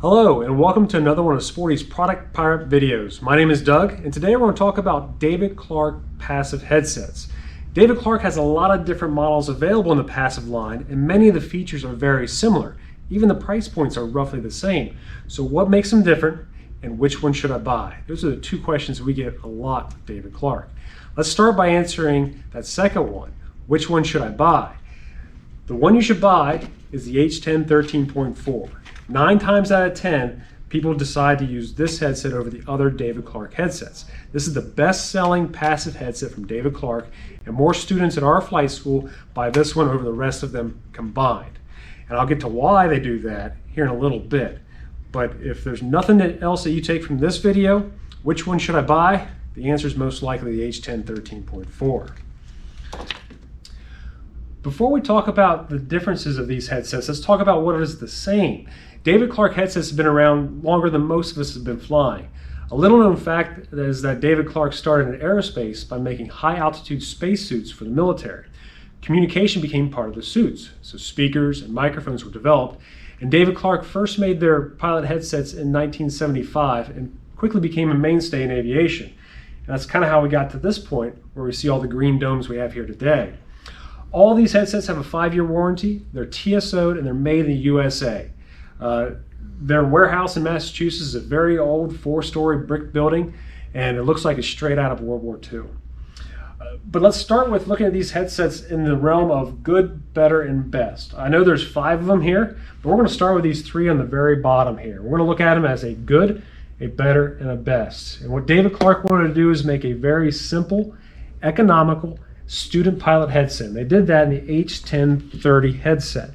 Hello and welcome to another one of Sporty's Product Pirate videos. My name is Doug and today we're going to talk about David Clark passive headsets. David Clark has a lot of different models available in the passive line and many of the features are very similar. Even the price points are roughly the same. So what makes them different and which one should I buy? Those are the two questions we get a lot with David Clark. Let's start by answering that second one. Which one should I buy? The one you should buy is the H10 13.4. 9 times out of 10, people decide to use this headset over the other David Clark headsets. This is the best-selling passive headset from David Clark, and more students at our flight school buy this one over the rest of them combined. And I'll get to why they do that here in a little bit. But if there's nothing else that you take from this video, which one should I buy? The answer is most likely the H10 13.4. Before we talk about the differences of these headsets, let's talk about what is the same. David Clark headsets have been around longer than most of us have been flying. A little known fact is that David Clark started in aerospace by making high altitude spacesuits for the military. Communication became part of the suits, so speakers and microphones were developed, and David Clark first made their pilot headsets in 1975 and quickly became a mainstay in aviation. And that's kind of how we got to this point where we see all the green domes we have here today. All these headsets have a 5-year warranty, they're TSO'd, and they're made in the USA. Their warehouse in Massachusetts is a very old 4-story brick building, and it looks like it's straight out of World War II. But let's start with looking at these headsets in the realm of good, better, and best. I know there's 5 of them here, but we're going to start with these 3 on the very bottom here. We're going to look at them as a good, a better, and a best. And what David Clark wanted to do is make a very simple, economical, student pilot headset. And they did that in the H1030 headset.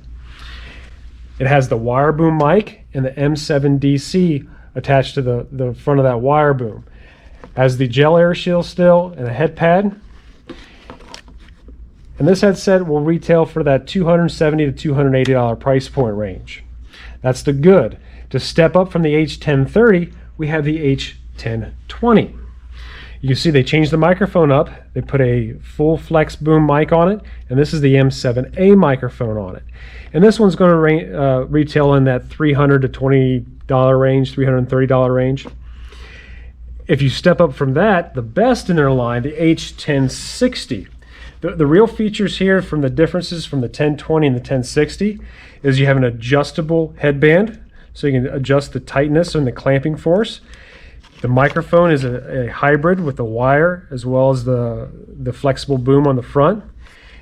It has the wire boom mic and the M7 DC attached to the front of that wire boom. Has the gel air shield still and a head pad. And this headset will retail for that $270 to $280 price point range. That's the good. To step up from the H1030, we have the H1020. You can see they changed the microphone up. They put a full flex boom mic on it, and this is the M7A microphone on it. And this one's going to retail in that $300 to $20 range, $330 range. If you step up from that, the best in their line, the H1060. The real features here from the differences from the 1020 and the 1060 is you have an adjustable headband, so you can adjust the tightness and the clamping force. The microphone is a hybrid with the wire as well as the flexible boom on the front.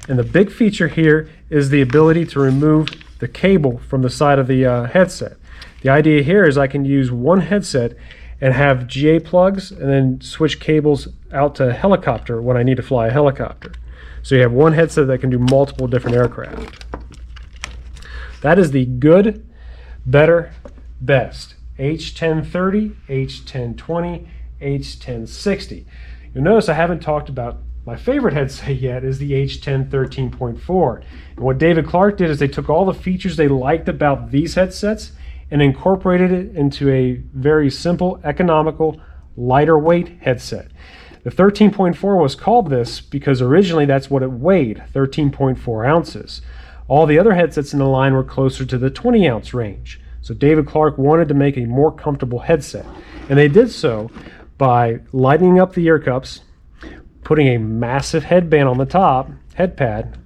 And the big feature here is the ability to remove the cable from the side of the headset. The idea here is I can use one headset and have GA plugs and then switch cables out to a helicopter when I need to fly a helicopter. So you have one headset that can do multiple different aircraft. That is the good, better, best. H1030, H1020, H1060. You'll notice I haven't talked about my favorite headset yet is the H10 13.4. And what David Clark did is they took all the features they liked about these headsets and incorporated it into a very simple, economical, lighter weight headset. The 13.4 was called this because originally that's what it weighed, 13.4 ounces. All the other headsets in the line were closer to the 20-ounce range. So David Clark wanted to make a more comfortable headset. And they did so by lightening up the ear cups, putting a massive headband on the top, head pad,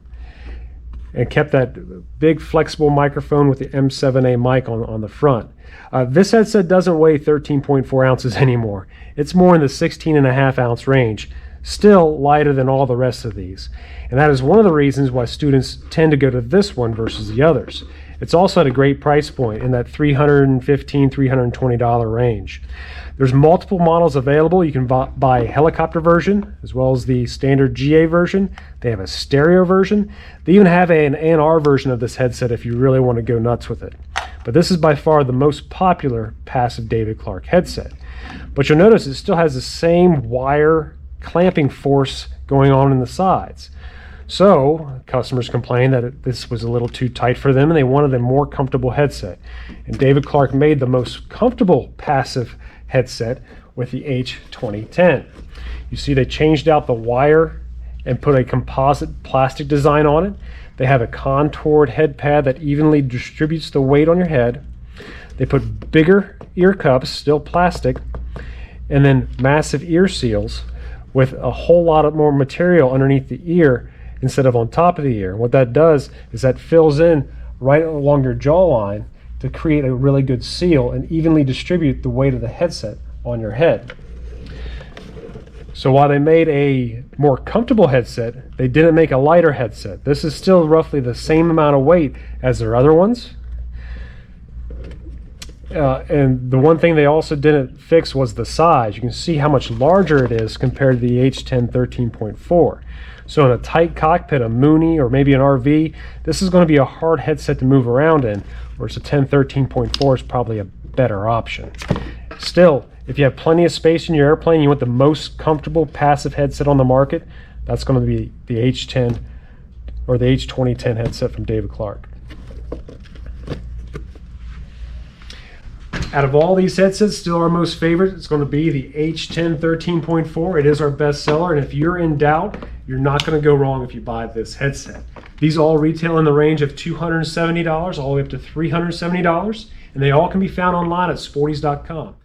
and kept that big flexible microphone with the M7A mic on the front. This headset doesn't weigh 13.4 ounces anymore. It's more in the 16.5 ounce range, still lighter than all the rest of these. And that is one of the reasons why students tend to go to this one versus the others. It's also at a great price point in that $315, $320 range. There's multiple models available. You can buy a helicopter version as well as the standard GA version. They have a stereo version. They even have an ANR version of this headset if you really want to go nuts with it. But this is by far the most popular passive David Clark headset. But you'll notice it still has the same wire clamping force going on in the sides. So customers complained that this was a little too tight for them and they wanted a more comfortable headset. And David Clark made the most comfortable passive headset with the H2010. You see they changed out the wire and put a composite plastic design on it. They have a contoured head pad that evenly distributes the weight on your head. They put bigger ear cups, still plastic, and then massive ear seals with a whole lot of more material underneath the ear instead of on top of the ear. What that does is that fills in right along your jawline to create a really good seal and evenly distribute the weight of the headset on your head. So while they made a more comfortable headset, they didn't make a lighter headset. This is still roughly the same amount of weight as their other ones. And the one thing they also didn't fix was the size. You can see how much larger it is compared to the H10 13.4. So in a tight cockpit, a Mooney, or maybe an RV, this is going to be a hard headset to move around in, whereas a 10 13.4 is probably a better option. Still, if you have plenty of space in your airplane, you want the most comfortable passive headset on the market, that's going to be the H10 or the H2010 headset from David Clark. Out of all these headsets, still our most favorite, it's going to be the H10 13.4. It is our best seller, and if you're in doubt, you're not going to go wrong if you buy this headset. These all retail in the range of $270 all the way up to $370, and they all can be found online at sportys.com.